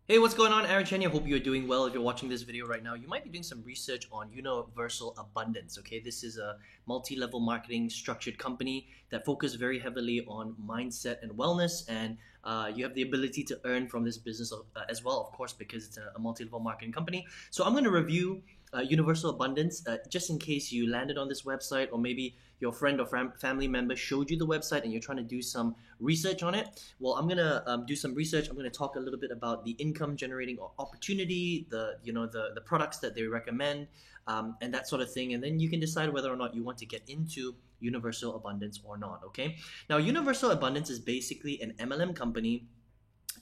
Hey, what's going on? Aaron Chen here. Hope you're doing well. If you're watching this video right now, you might be doing some research on Universal Abundance. Okay, this is a multi-level marketing structured company that focuses very heavily on mindset and wellness, and you have the ability to earn from this business as well, of course, because it's a multi-level marketing company. So I'm going to review Universal Abundance just in case you landed on this website, or maybe your friend or family member showed you the website and you're trying to do some research on it. Well, I'm gonna do some research. I'm gonna talk a little bit about the income generating opportunity, the products that they recommend, and that sort of thing. And then you can decide whether or not you want to get into Universal Abundance or not. Okay. Now, Universal Abundance is basically an MLM company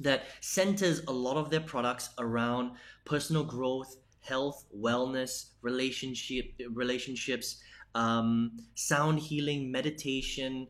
that centers a lot of their products around personal growth, health, wellness, relationships, sound healing, meditation,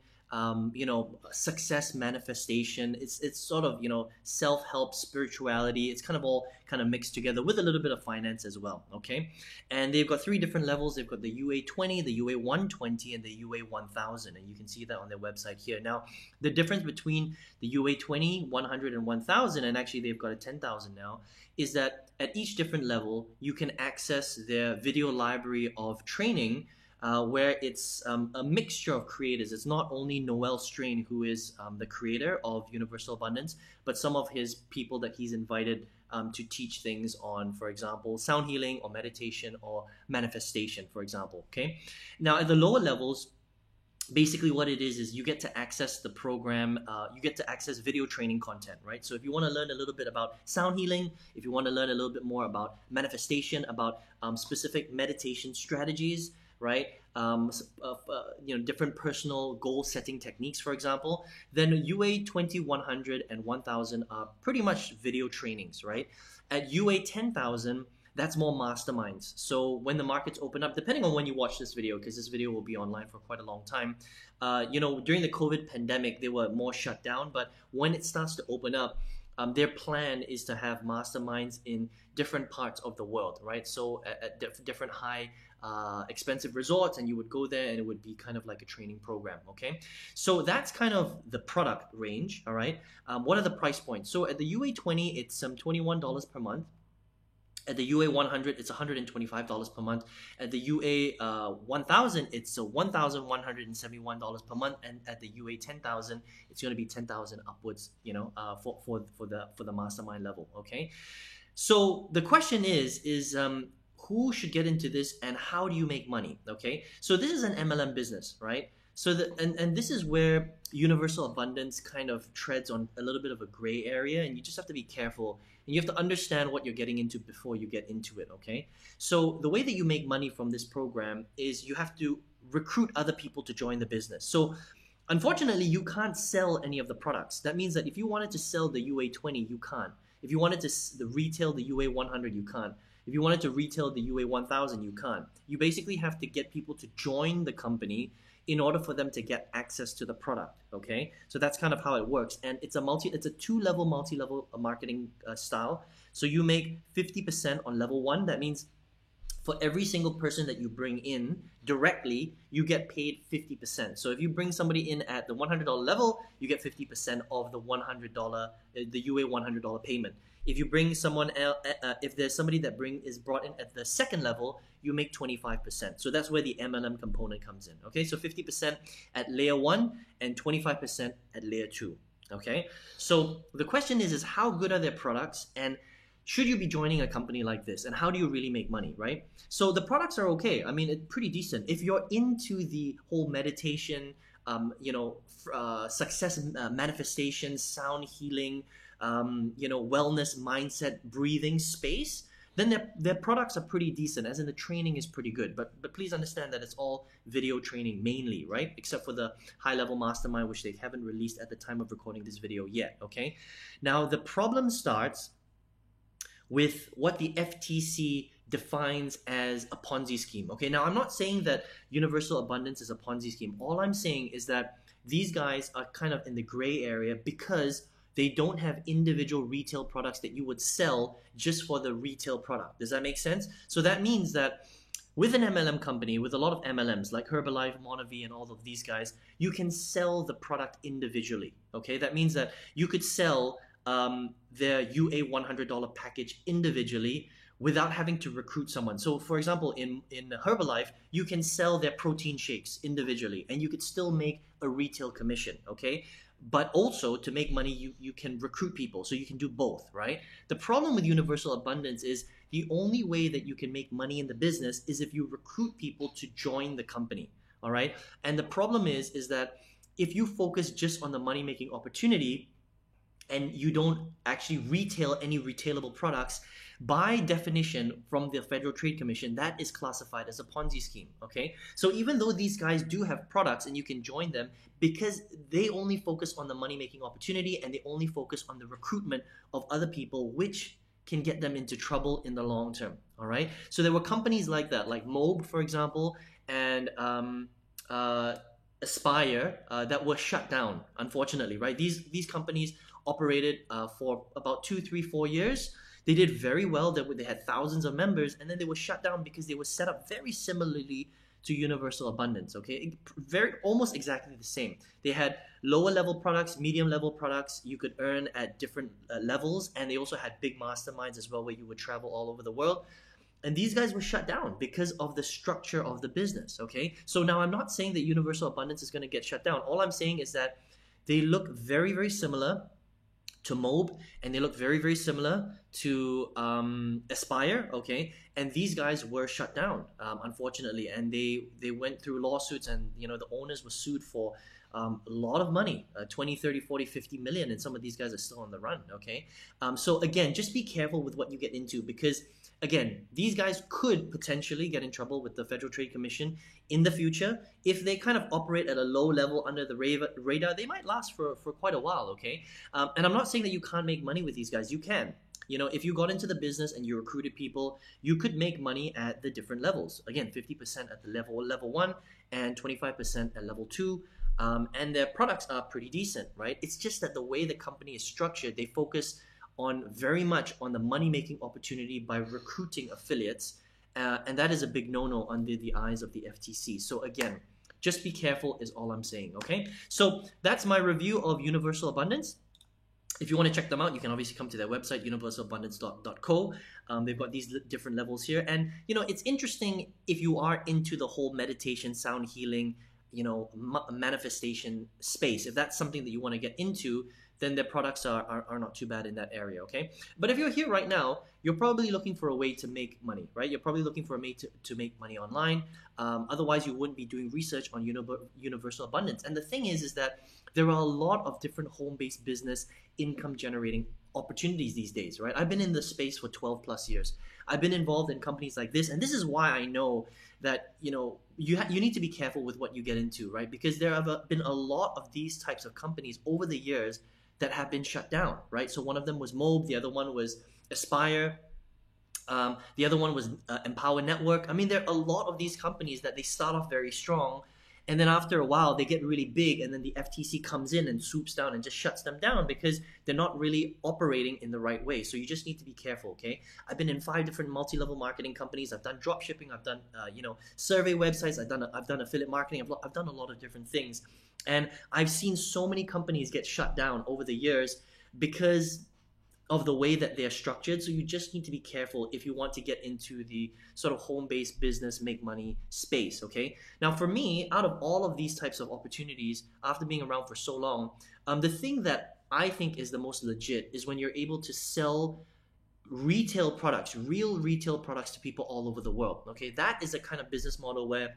success manifestation. It's sort of self-help, spirituality. It's kind of all kind of mixed together with a little bit of finance as well. Okay, and they've got three different levels. They've got the UA20, the UA120, and the UA1000, and you can see that on their website here. Now, the difference between the UA20, 100, and 1000, and actually they've got a 10,000 now, is that at each different level you can access their video library of training, where it's a mixture of creators. It's not only Noel Strain, who is the creator of Universal Abundance, but some of his people that he's invited to teach things on, for example, sound healing or meditation or manifestation, for example. Okay. Now, at the lower levels, basically what it is you get to access the program, you get to access video training content, right? So if you want to learn a little bit about sound healing, if you want to learn a little bit more about manifestation, about specific meditation strategies, right? Different personal goal setting techniques, for example, then UA20, 100, and 1000 are pretty much video trainings, right? At UA 10,000, that's more masterminds. So when the markets open up, depending on when you watch this video, because this video will be online for quite a long time, during the COVID pandemic, they were more shut down. But when it starts to open up, their plan is to have masterminds in different parts of the world, right? So at different high expensive resorts, and you would go there and it would be kind of like a training program. Okay, so that's kind of the product range. All right, what are the price points? So at the UA20, it's $21 per month. At the UA100, it's $125 per month. At the UA1000, it's $1,171 per month, and at the UA10,000, it's going to be 10,000 upwards. For the mastermind level. Okay, so the question is who should get into this and how do you make money? Okay, so this is an MLM business, right? So and this is where Universal Abundance kind of treads on a little bit of a gray area, and you just have to be careful, and you have to understand what you're getting into before you get into it. Okay, so the way that you make money from this program is you have to recruit other people to join the business. So unfortunately, you can't sell any of the products. That means that if you wanted to sell the UA20, you can't. If you wanted to retail the UA100, you can't. If you wanted to retail the UA1000, you can't. You basically have to get people to join the company in order for them to get access to the product. Okay, so that's kind of how it works, and it's a two-level, multi-level marketing style. So you make 50% on level one. That means for every single person that you bring in directly, you get paid 50%. So if you bring somebody in at the $100 level, you get 50% of the $100, the UA $100 payment. If you bring someone else, if there's somebody that is brought in at the second level, you make 25%. So that's where the MLM component comes in. Okay, so 50% at layer 1 and 25% at layer 2. Okay, so the question is how good are their products, and should you be joining a company like this, and how do you really make money, right? So the products are okay. I mean, it's pretty decent. If you're into the whole meditation, success manifestation, sound healing, wellness, mindset, breathing space, then their products are pretty decent, as in the training is pretty good. But please understand that it's all video training mainly, right? Except for the high-level mastermind, which they haven't released at the time of recording this video yet, okay? Now, the problem starts with what the FTC defines as a Ponzi scheme. Okay, now I'm not saying that Universal Abundance is a Ponzi scheme. All I'm saying is that these guys are kind of in the gray area because they don't have individual retail products that you would sell just for the retail product. Does that make sense? So that means that with an MLM company, with a lot of MLMs like Herbalife, Monavie, and all of these guys, you can sell the product individually. Okay, that means that you could sell their UA $100 package individually without having to recruit someone. So for example, in Herbalife, you can sell their protein shakes individually and you could still make a retail commission, okay? But also to make money, you can recruit people. So you can do both, right? The problem with universal abundance is the only way that you can make money in the business is if you recruit people to join the company, all right? And the problem is that if you focus just on the money-making opportunity and you don't actually retail any retailable products, by definition from the Federal Trade Commission, that is classified as a Ponzi scheme, okay? So even though these guys do have products and you can join them, because they only focus on the money-making opportunity and they only focus on the recruitment of other people, which can get them into trouble in the long term, all right? So there were companies like that, like Mobe, for example, and Aspire that were shut down, unfortunately, right? These companies operated for about 2, 3, 4 years. They did very well. They had thousands of members, and then they were shut down because they were set up very similarly to Universal Abundance, okay? Very, almost exactly the same. They had lower level products, medium level products. You could earn at different levels, and they also had big masterminds as well where you would travel all over the world. And these guys were shut down because of the structure of the business, okay? So now I'm not saying that Universal Abundance is going to get shut down. All I'm saying is that they look very, very similar to Mobe, and they look very, very similar to Aspire, okay? And these guys were shut down, unfortunately, and they went through lawsuits, and you know the owners were sued for a lot of money, 20, 30, 40, 50 million, and some of these guys are still on the run, okay? So again, just be careful with what you get into, because again, these guys could potentially get in trouble with the Federal Trade Commission in the future. If they kind of operate at a low level under the radar, they might last for quite a while, okay? And I'm not saying that you can't make money with these guys. You can. You know, if you got into the business and you recruited people, you could make money at the different levels. Again, 50% at the level 1 and 25% at level 2. And their products are pretty decent, right? It's just that the way the company is structured, they focus on very much on the money-making opportunity by recruiting affiliates, and that is a big no-no under the eyes of the FTC. So again, just be careful is all I'm saying, okay? So that's my review of Universal Abundance. If you want to check them out, you can obviously come to their website, universalabundance.co. They've got these different levels here, and you know, it's interesting if you are into the whole meditation, sound healing, you know, manifestation space. If that's something that you want to get into, then their products are not too bad in that area, okay? But if you're here right now, you're probably looking for a way to make money, right? You're probably looking for a way to make money online. Otherwise, you wouldn't be doing research on Universal Abundance. And the thing is that there are a lot of different home-based business income-generating opportunities these days, right? I've been in this space for 12 plus years. I've been involved in companies like this, and this is why I know that, you know, you need to be careful with what you get into, right? Because there have been a lot of these types of companies over the years that have been shut down, right? So one of them was Mobe, the other one was Aspire, the other one was Empower Network. I mean, there are a lot of these companies that they start off very strong, and then after a while they get really big, and then the FTC comes in and swoops down and just shuts them down because they're not really operating in the right way. So you just need to be careful, okay? I've been in 5 different multi-level marketing companies. I've done drop shipping. I've done you know, survey websites. I've done affiliate marketing. I've done a lot of different things, and I've seen so many companies get shut down over the years because of the way that they're structured. So you just need to be careful if you want to get into the sort of home-based business, make money space, okay? Now for me, out of all of these types of opportunities, after being around for so long, the thing that I think is the most legit is when you're able to sell retail products, real retail products to people all over the world, okay? That is a kind of business model where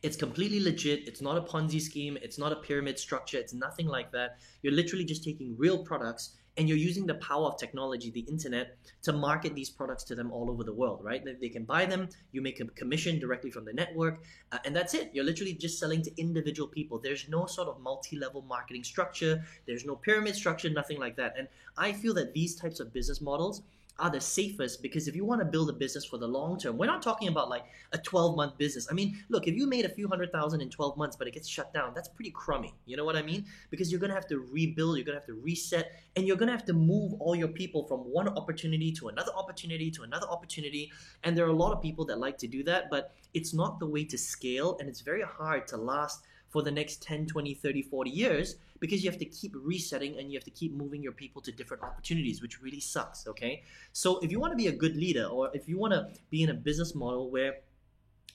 it's completely legit. It's not a Ponzi scheme. It's not a pyramid structure. It's nothing like that. You're literally just taking real products and you're using the power of technology, the internet, to market these products to them all over the world, right? They can buy them, you make a commission directly from the network, and that's it. You're literally just selling to individual people. There's no sort of multi-level marketing structure. There's no pyramid structure, nothing like that. And I feel that these types of business models are the safest, because if you want to build a business for the long term, we're not talking about like a 12-month business. I mean, look, if you made a few $100,000 in 12 months, but it gets shut down, that's pretty crummy. You know what I mean? Because you're going to have to rebuild, you're going to have to reset, and you're going to have to move all your people from one opportunity to another opportunity to another opportunity. And there are a lot of people that like to do that, but it's not the way to scale, and it's very hard to last for the next 10, 20, 30, 40 years, because you have to keep resetting and you have to keep moving your people to different opportunities, which really sucks, okay? So if you want to be a good leader, or if you want to be in a business model where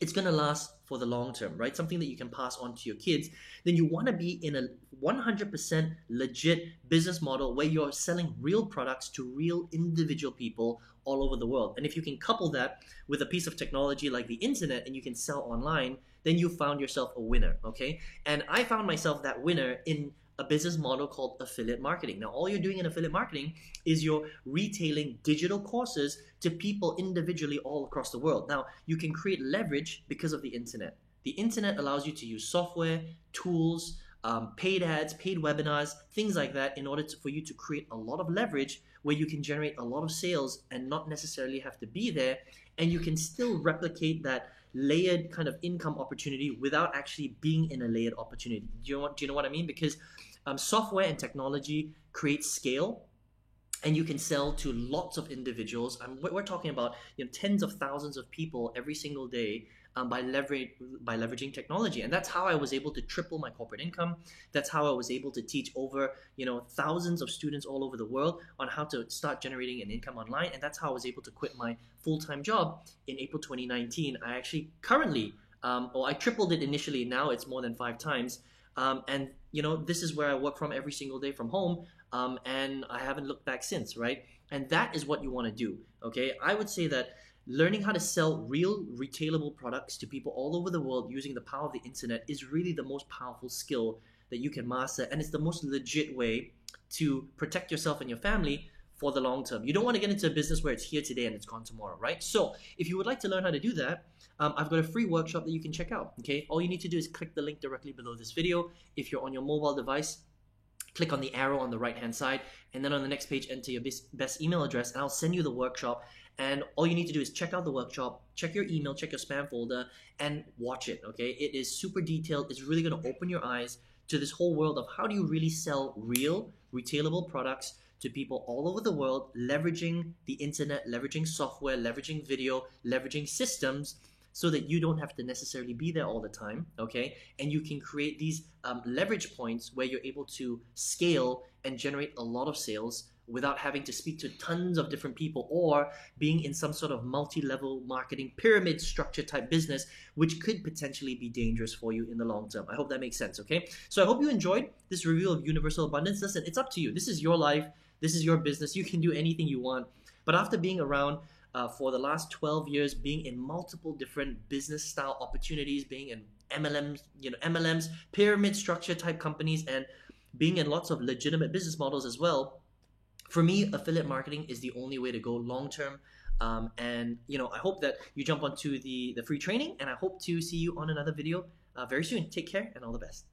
it's going to last for the long term, right? Something that you can pass on to your kids, then you want to be in a 100% legit business model where you're selling real products to real individual people all over the world. And if you can couple that with a piece of technology like the internet and you can sell online, then you found yourself a winner, okay? And I found myself that winner in a business model called affiliate marketing. Now, all you're doing in affiliate marketing is you're retailing digital courses to people individually all across the world. Now, you can create leverage because of the internet. The internet allows you to use software, tools, paid ads, paid webinars, things like that in order for you to create a lot of leverage where you can generate a lot of sales and not necessarily have to be there, and you can still replicate that layered kind of income opportunity without actually being in a layered opportunity. Do you know what I mean? Because software and technology create scale, and you can sell to lots of individuals. We're talking about tens of thousands of people every single day by leveraging technology. And that's how I was able to triple my corporate income. That's how I was able to teach over thousands of students all over the world on how to start generating an income online. And that's how I was able to quit my full-time job in April 2019. I actually currently, I tripled it initially. Now it's more than 5 times. And this is where I work from every single day from home. And I haven't looked back since, right? And that is what you want to do, okay? I would say that learning how to sell real retailable products to people all over the world using the power of the internet is really the most powerful skill that you can master, and it's the most legit way to protect yourself and your family for the long term. You don't want to get into a business where it's here today and it's gone tomorrow, right? So if you would like to learn how to do that, I've got a free workshop that you can check out, okay? All you need to do is click the link directly below this video. If you're on your mobile device, click on the arrow on the right hand side, and then on the next page enter your best email address, and I'll send you the workshop. And all you need to do is check out the workshop, check your email, check your spam folder, and watch it, okay? It is super detailed. It's really going to open your eyes to this whole world of how do you really sell real retailable products to people all over the world, leveraging the internet, leveraging software, leveraging video, leveraging systems, so that you don't have to necessarily be there all the time, okay? And you can create these leverage points where you're able to scale and generate a lot of sales without having to speak to tons of different people or being in some sort of multi-level marketing pyramid structure type business, which could potentially be dangerous for you in the long term. I hope that makes sense, okay? So I hope you enjoyed this review of Universal Abundance. Listen, it's up to you. This is your life. This is your business. You can do anything you want. But after being around for the last 12 years, being in multiple different business style opportunities, being in MLMs, pyramid structure type companies, and being in lots of legitimate business models as well, for me, affiliate marketing is the only way to go long term. And I hope that you jump onto the free training, and I hope to see you on another video very soon. Take care and all the best.